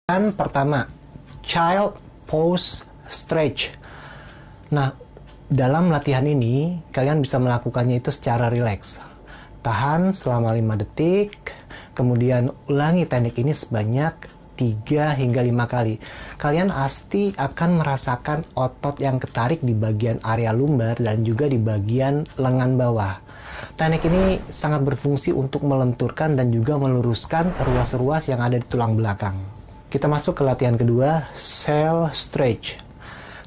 Pertama, child pose stretch. Nah, dalam latihan ini kalian bisa melakukannya itu secara rileks. Tahan selama 5 detik, kemudian ulangi teknik ini sebanyak 3 hingga 5 kali. Kalian pasti akan merasakan otot yang ketarik di bagian area lumbar dan juga di bagian lengan bawah. Teknik ini sangat berfungsi untuk melenturkan dan juga meluruskan ruas-ruas yang ada di tulang belakang. Kita masuk ke latihan kedua, cell stretch.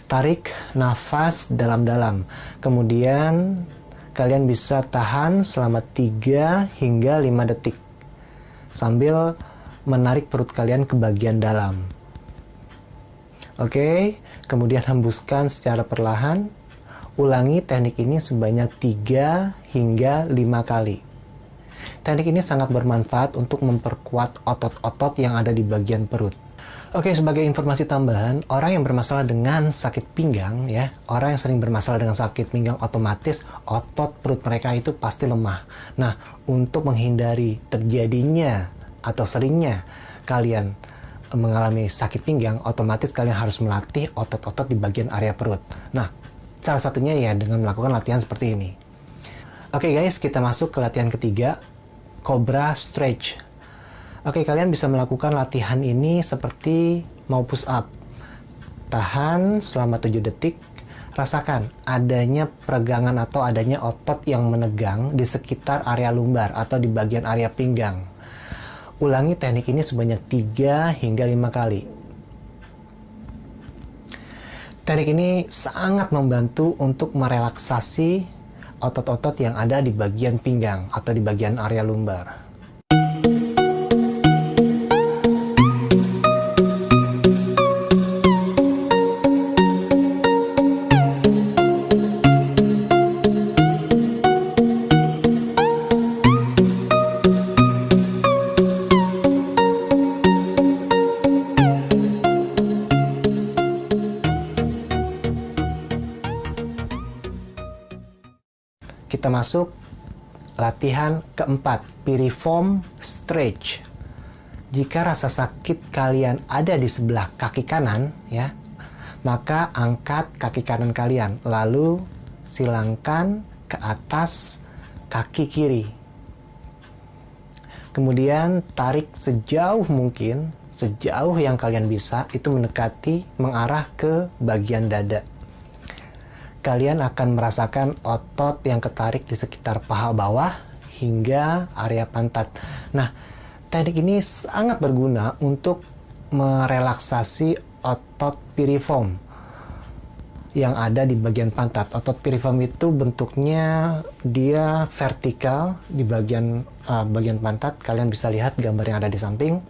Tarik nafas dalam-dalam. Kemudian kalian bisa tahan selama 3 hingga 5 detik. Sambil menarik perut kalian ke bagian dalam. Oke, kemudian hembuskan secara perlahan. Ulangi teknik ini sebanyak 3 hingga 5 kali. Teknik ini sangat bermanfaat untuk memperkuat otot-otot yang ada di bagian perut. Oke, sebagai informasi tambahan, orang yang bermasalah dengan sakit pinggang, ya, orang yang sering bermasalah dengan sakit pinggang otomatis otot perut mereka itu pasti lemah. Nah, untuk menghindari terjadinya atau seringnya kalian mengalami sakit pinggang, otomatis kalian harus melatih otot-otot di bagian area perut. Nah, salah satunya ya dengan melakukan latihan seperti ini. Oke guys, kita masuk ke latihan ketiga, cobra stretch. Oke, kalian bisa melakukan latihan ini seperti mau push up. Tahan selama 7 detik. Rasakan adanya peregangan atau adanya otot yang menegang di sekitar area lumbar atau di bagian area pinggang. Ulangi teknik ini sebanyak 3 hingga 5 kali. Teknik ini sangat membantu untuk merelaksasi otot-otot yang ada di bagian pinggang atau di bagian area lumbar. Kita masuk latihan keempat, piriform stretch. Jika rasa sakit kalian ada di sebelah kaki kanan, ya, maka angkat kaki kanan kalian, lalu silangkan ke atas kaki kiri. Kemudian tarik sejauh mungkin, sejauh yang kalian bisa, itu mendekati mengarah ke bagian dada. Kalian akan merasakan otot yang ketarik di sekitar paha bawah hingga area pantat. Nah, teknik ini sangat berguna untuk merelaksasi otot piriform yang ada di bagian pantat. Otot piriform itu bentuknya dia vertikal di bagian pantat. Kalian bisa lihat gambar yang ada di samping.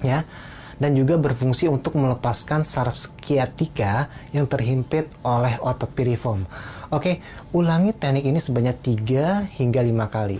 Ya. Dan juga berfungsi untuk melepaskan saraf sciatica yang terhimpit oleh otot piriform. Oke, ulangi teknik ini sebanyak 3 hingga 5 kali.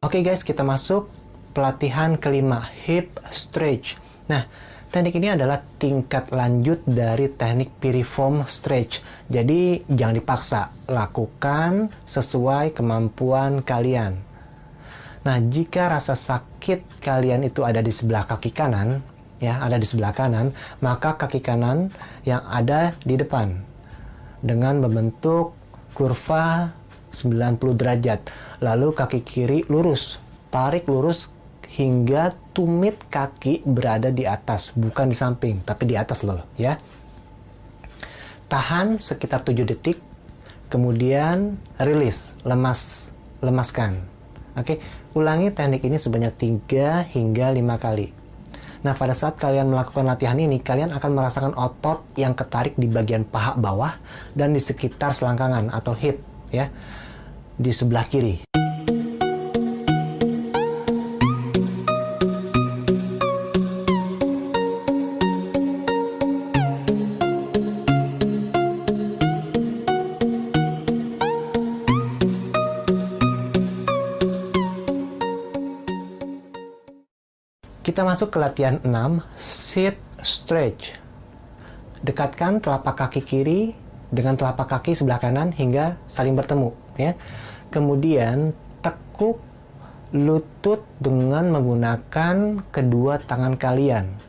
Oke guys, kita masuk pelatihan kelima, hip stretch. Nah, teknik ini adalah tingkat lanjut dari teknik piriform stretch. Jadi, jangan dipaksa, lakukan sesuai kemampuan kalian. Nah, jika rasa sakit kalian itu ada di sebelah kaki kanan, ya, ada di sebelah kanan, maka kaki kanan yang ada di depan dengan membentuk kurva 90 derajat. Lalu kaki kiri lurus. Tarik lurus hingga tumit kaki berada di atas, bukan di samping, tapi di atas loh, ya. Tahan sekitar 7 detik, kemudian rilis, lemaskan. Oke, ulangi teknik ini sebanyak 3 hingga 5 kali. Nah, pada saat kalian melakukan latihan ini, kalian akan merasakan otot yang ketarik di bagian paha bawah dan di sekitar selangkangan atau hip, ya, di sebelah kiri. Kita masuk ke latihan 6, sit stretch. Dekatkan telapak kaki kiri dengan telapak kaki sebelah kanan hingga saling bertemu, ya. Kemudian tekuk lutut dengan menggunakan kedua tangan kalian.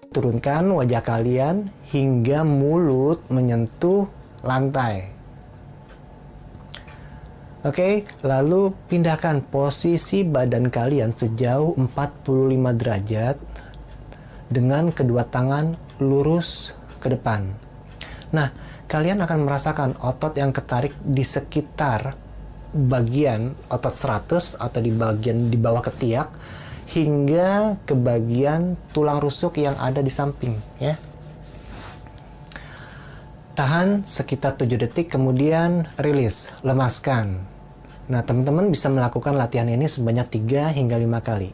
Turunkan wajah kalian hingga mulut menyentuh lantai. Oke, lalu pindahkan posisi badan kalian sejauh 45 derajat dengan kedua tangan lurus ke depan. Nah, kalian akan merasakan otot yang ketarik di sekitar bagian otot 100 atau di bagian di bawah ketiak hingga ke bagian tulang rusuk yang ada di samping, ya. Tahan sekitar 7 detik, kemudian rilis, lemaskan. Nah, teman-teman bisa melakukan latihan ini sebanyak 3 hingga 5 kali.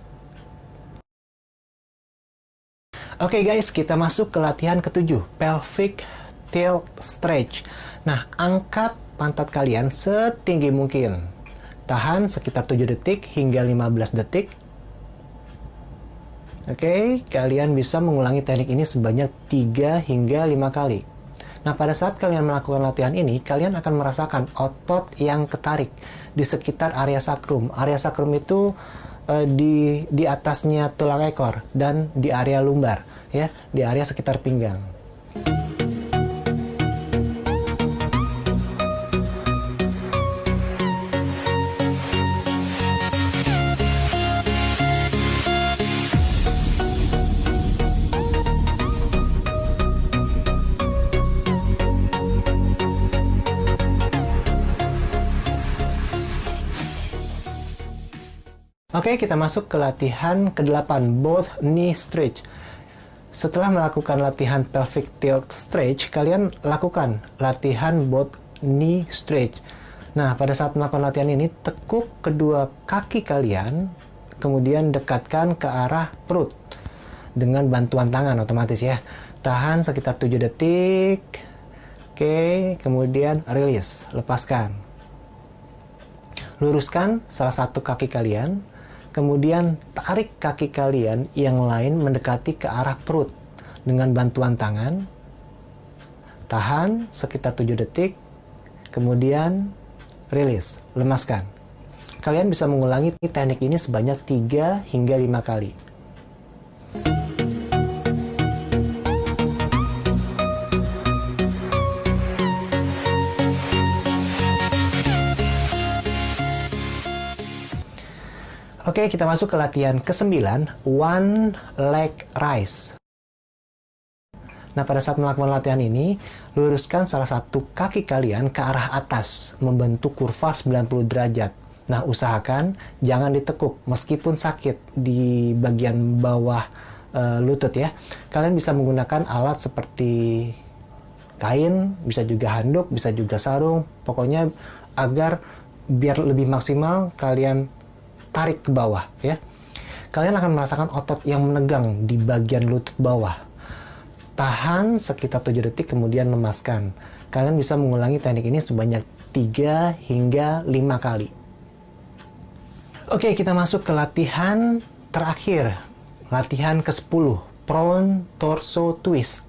Oke guys, kita masuk ke latihan ke-7, pelvic tilt stretch. Nah, angkat pantat kalian setinggi mungkin. Tahan sekitar 7 detik hingga 15 detik. Oke, kalian bisa mengulangi teknik ini sebanyak 3 hingga 5 kali. Nah, pada saat kalian melakukan latihan ini, kalian akan merasakan otot yang ketarik di sekitar area sakrum. Area sakrum itu di atasnya tulang ekor dan di area lumbar, ya, di area sekitar pinggang. Oke, kita masuk ke latihan ke-8, both knee stretch. Setelah melakukan latihan pelvic tilt stretch, kalian lakukan latihan both knee stretch. Nah, pada saat melakukan latihan ini, tekuk kedua kaki kalian, kemudian dekatkan ke arah perut dengan bantuan tangan otomatis, ya. Tahan sekitar 7 detik. Oke, kemudian rilis, lepaskan. Luruskan salah satu kaki kalian, kemudian tarik kaki kalian yang lain mendekati ke arah perut dengan bantuan tangan. Tahan sekitar 7 detik, kemudian rilis, lemaskan. Kalian bisa mengulangi teknik ini sebanyak 3 hingga 5 kali. Oke, kita masuk ke latihan ke-9, one leg raise. Nah, pada saat melakukan latihan ini, luruskan salah satu kaki kalian ke arah atas, membentuk kurva 90 derajat. Nah, usahakan jangan ditekuk, meskipun sakit di bagian bawah lutut, ya. Kalian bisa menggunakan alat seperti kain, bisa juga handuk, bisa juga sarung. Pokoknya agar biar lebih maksimal, kalian tarik ke bawah, ya. Kalian akan merasakan otot yang menegang di bagian lutut bawah. Tahan sekitar 7 detik, kemudian lemaskan. Kalian bisa mengulangi teknik ini sebanyak 3 hingga 5 kali. Oke, kita masuk ke latihan terakhir. Latihan ke-10, prone torso twist.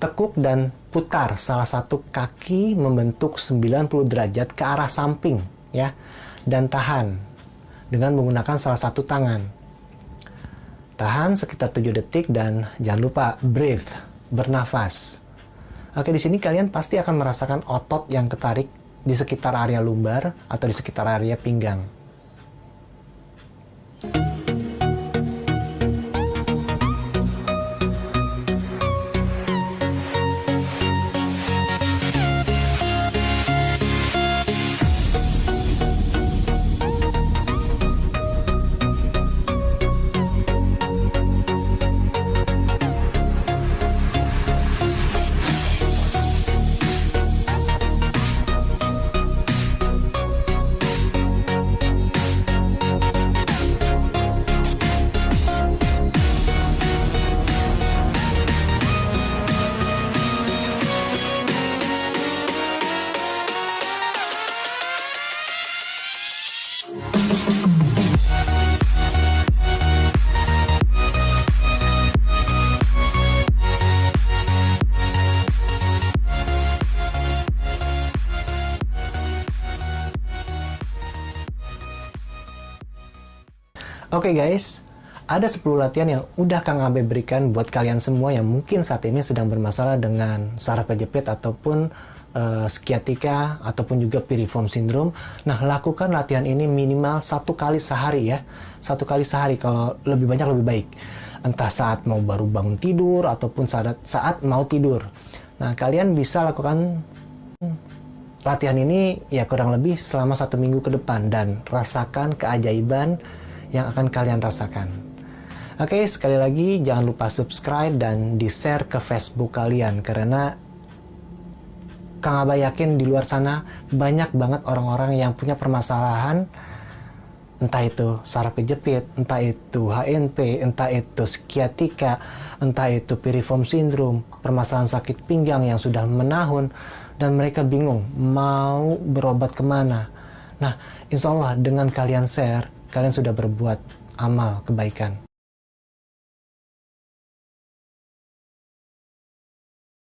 Tekuk dan putar salah satu kaki membentuk 90 derajat ke arah samping, ya. Dan tahan dengan menggunakan salah satu tangan. Tahan sekitar 7 detik dan jangan lupa breathe, bernafas. Oke, di sini kalian pasti akan merasakan otot yang ketarik di sekitar area lumbar atau di sekitar area pinggang. Oke guys, ada 10 latihan yang udah Kang Abe berikan buat kalian semua yang mungkin saat ini sedang bermasalah dengan saraf kejepit ataupun sciatica ataupun juga piriform syndrome. Nah, lakukan latihan ini minimal 1 kali sehari ya. 1 kali sehari, kalau lebih banyak lebih baik. Entah saat mau baru bangun tidur ataupun saat mau tidur. Nah, kalian bisa lakukan latihan ini ya kurang lebih selama 1 minggu ke depan dan rasakan keajaiban yang akan kalian rasakan. Oke, sekali lagi jangan lupa subscribe dan di-share ke Facebook kalian, karena Kang Aba yakin di luar sana banyak banget orang-orang yang punya permasalahan, entah itu saraf kejepit, entah itu HNP, entah itu sciatica, entah itu piriform syndrome, permasalahan sakit pinggang yang sudah menahun, dan mereka bingung mau berobat kemana. Nah, insya Allah dengan kalian share, kalian sudah berbuat amal kebaikan.